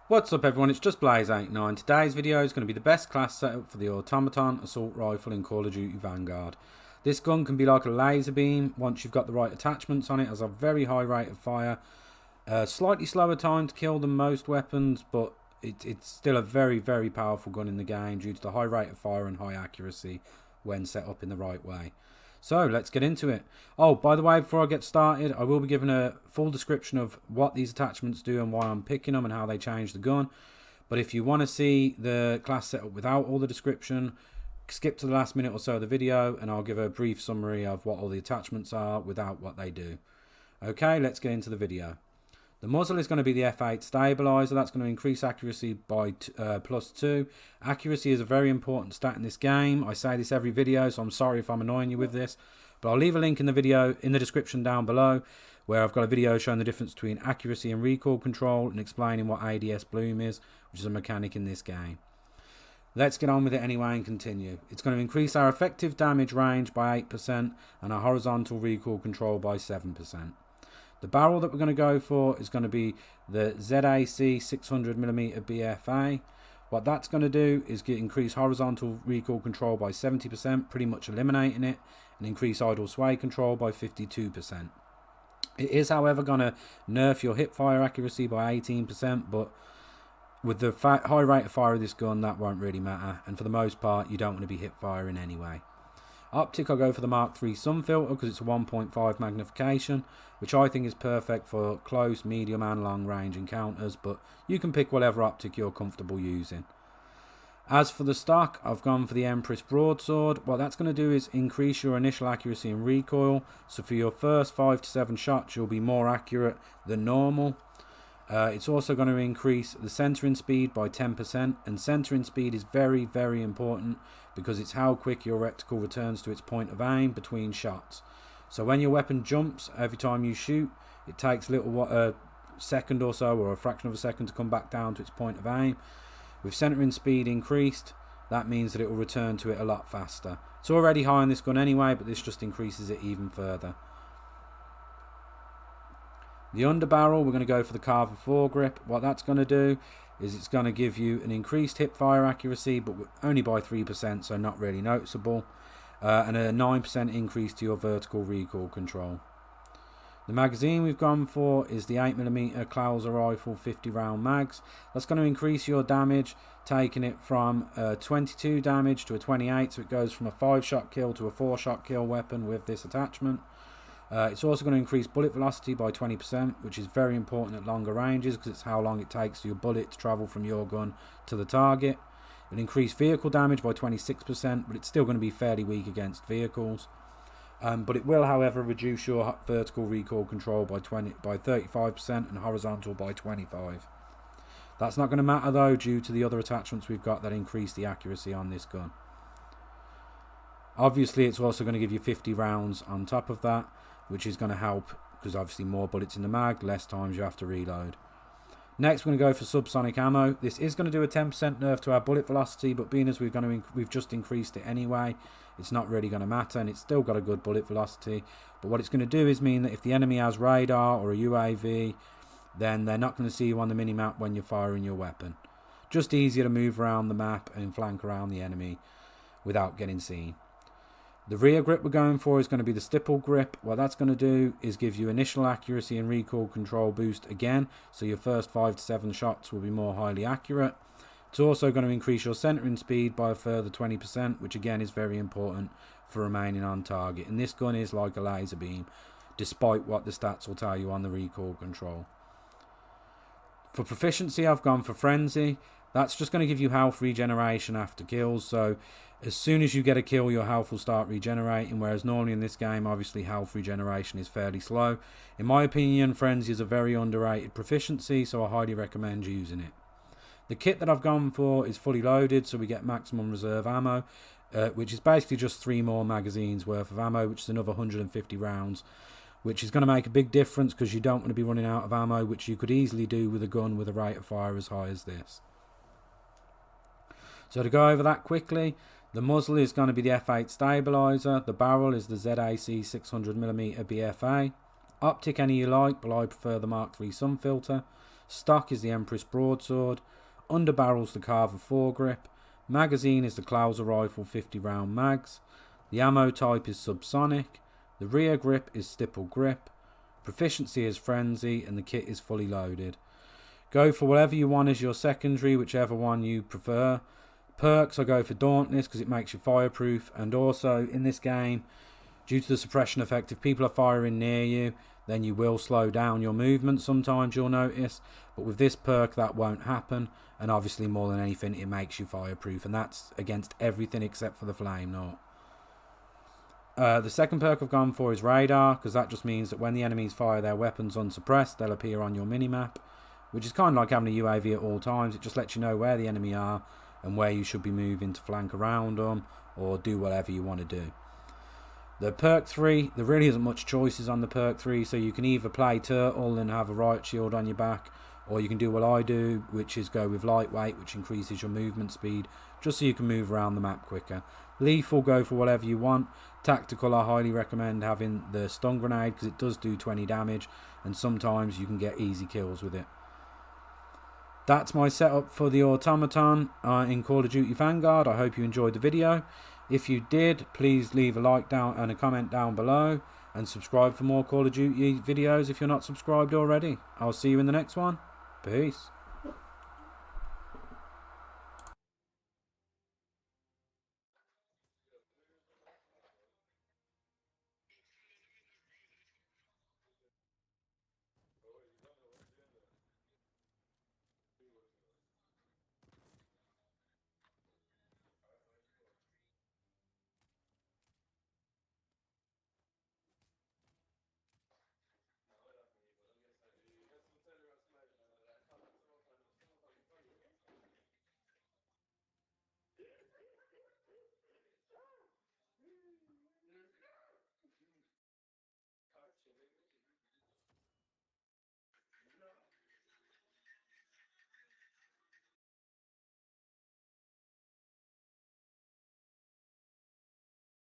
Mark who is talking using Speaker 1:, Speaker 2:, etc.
Speaker 1: What's up everyone, it's just Blaze89. Today's video is going to be the best class setup for the Automaton assault rifle in COD Vanguard. This gun can be like a laser beam once you've got the right attachments on it. It has a very high rate of fire, slightly slower time to kill than most weapons, but it's still a very powerful gun in the game due to the high rate of fire and high accuracy when set up in the right way. So let's get into it. Oh, by the way, before I get started, I will be giving a full description of what these attachments do and why I'm picking them and how they change the gun. But if you want to see the class setup without all the description, skip to the last minute or so of the video and I'll give a brief summary of what all the attachments are without what they do. Okay, let's get into the video. The muzzle is going to be the F8 stabilizer. That's going to increase accuracy by +2. Accuracy is a very important stat in this game. I say this every video, so I'm sorry if I'm annoying you with this. But I'll leave a link in the video in the description down below where I've got a video showing the difference between accuracy and recoil control and explaining what ADS bloom is, which is a mechanic in this game. Let's get on with it anyway and continue. It's going to increase our effective damage range by 8% and our horizontal recoil control by 7%. The barrel that we're going to go for is going to be the ZAC 600mm BFA. What that's going to do is increase horizontal recoil control by 70%, pretty much eliminating it, and increase idle sway control by 52%. It is, however, going to nerf your hip fire accuracy by 18%, but with the high rate of fire of this gun, that won't really matter, and for the most part, you don't want to be hip firing anyway. Optic, I'll go for the Mark III sun filter because it's a 1.5 magnification, which I think is perfect for close, medium and long range encounters, but you can pick whatever optic you're comfortable using. As for the stock, I've gone for the Empress broadsword. What that's going to do is increase your initial accuracy and recoil, so for your first 5 to 7 shots you'll be more accurate than normal. It's also going to increase the centering speed by 10%, and centering speed is very important because it's how quick your reticle returns to its point of aim between shots. So when your weapon jumps every time you shoot, it takes a second or so, or a fraction of a second, to come back down to its point of aim. With centering speed increased, that means that it will return to it a lot faster. It's already high on this gun anyway, but this just increases it even further. The underbarrel, we're going to go for the Carver foregrip. What that's going to do is it's going to give you an increased hip fire accuracy, but only by 3%, so not really noticeable, and a 9% increase to your vertical recoil control. The magazine we've gone for is the 8mm Klauser rifle 50 round mags. That's going to increase your damage, taking it from 22 damage to a 28, so it goes from a 5-shot kill to a 4-shot kill weapon with this attachment. It's also going to increase bullet velocity by 20%, which is very important at longer ranges because it's how long it takes for your bullet to travel from your gun to the target. It'll increase vehicle damage by 26%, but it's still going to be fairly weak against vehicles. But it will, however, reduce your vertical recoil control by 35% and horizontal by 25%. That's not going to matter though, due to the other attachments we've got that increase the accuracy on this gun. Obviously, it's also going to give you 50 rounds on top of that, which is going to help because obviously more bullets in the mag, less times you have to reload. Next, we're going to go for subsonic ammo. This is going to do a 10% nerf to our bullet velocity, but being as we've just increased it anyway, it's not really going to matter, and it's still got a good bullet velocity. But what it's going to do is mean that if the enemy has radar or a UAV, then they're not going to see you on the minimap when you're firing your weapon. Just easier to move around the map and flank around the enemy without getting seen. The rear grip we're going for is going to be the stipple grip. What that's going to do is give you initial accuracy and recoil control boost again, so your first 5 to 7 shots will be more highly accurate. It's also going to increase your centering speed by a further 20%, which again is very important for remaining on target. And this gun is like a laser beam, despite what the stats will tell you on the recoil control. For proficiency, I've gone for frenzy. That's just going to give you health regeneration after kills, so as soon as you get a kill, your health will start regenerating, whereas normally in this game, obviously, health regeneration is fairly slow. In my opinion, frenzy is a very underrated proficiency, so I highly recommend using it. The kit that I've gone for is fully loaded, so we get maximum reserve ammo, which is basically just 3 more magazines worth of ammo, which is another 150 rounds, which is going to make a big difference because you don't want to be running out of ammo, which you could easily do with a gun with a rate of fire as high as this. So to go over that quickly, the muzzle is going to be the F8 stabilizer, the barrel is the ZAC 600mm BFA, optic any you like, but I prefer the Mark III sun filter. Stock is the Empress broadsword. Underbarrel's the Carver foregrip. Magazine is the Klauser rifle 50 round mags. The ammo type is subsonic. The rear grip is stipple grip. Proficiency is frenzy, and the kit is fully loaded. Go for whatever you want as your secondary, whichever one you prefer. Perks, I go for Dauntless because it makes you fireproof, and also in this game, due to the suppression effect, if people are firing near you, then you will slow down your movement sometimes, you'll notice. But with this perk, that won't happen, and obviously more than anything, it makes you fireproof, and that's against everything except for the flame knot. The second perk I've gone for is Radar, because that just means that when the enemies fire their weapons unsuppressed, they'll appear on your minimap, which is kind of like having a UAV at all times. It just lets you know where the enemy are and where you should be moving to flank around them or do whatever you want to do. The perk 3, there really isn't much choices on the perk 3, so you can either play Turtle and have a riot shield on your back, or you can do what I do, which is go with Lightweight, which increases your movement speed, just so you can move around the map quicker. Lethal, go for whatever you want. Tactical, I highly recommend having the stun grenade, because it does do 20 damage, and sometimes you can get easy kills with it. That's my setup for the Automaton in Call of Duty Vanguard. I hope you enjoyed the video. If you did, please leave a like down and a comment down below, and subscribe for more Call of Duty videos if you're not subscribed already. I'll see you in the next one. Peace.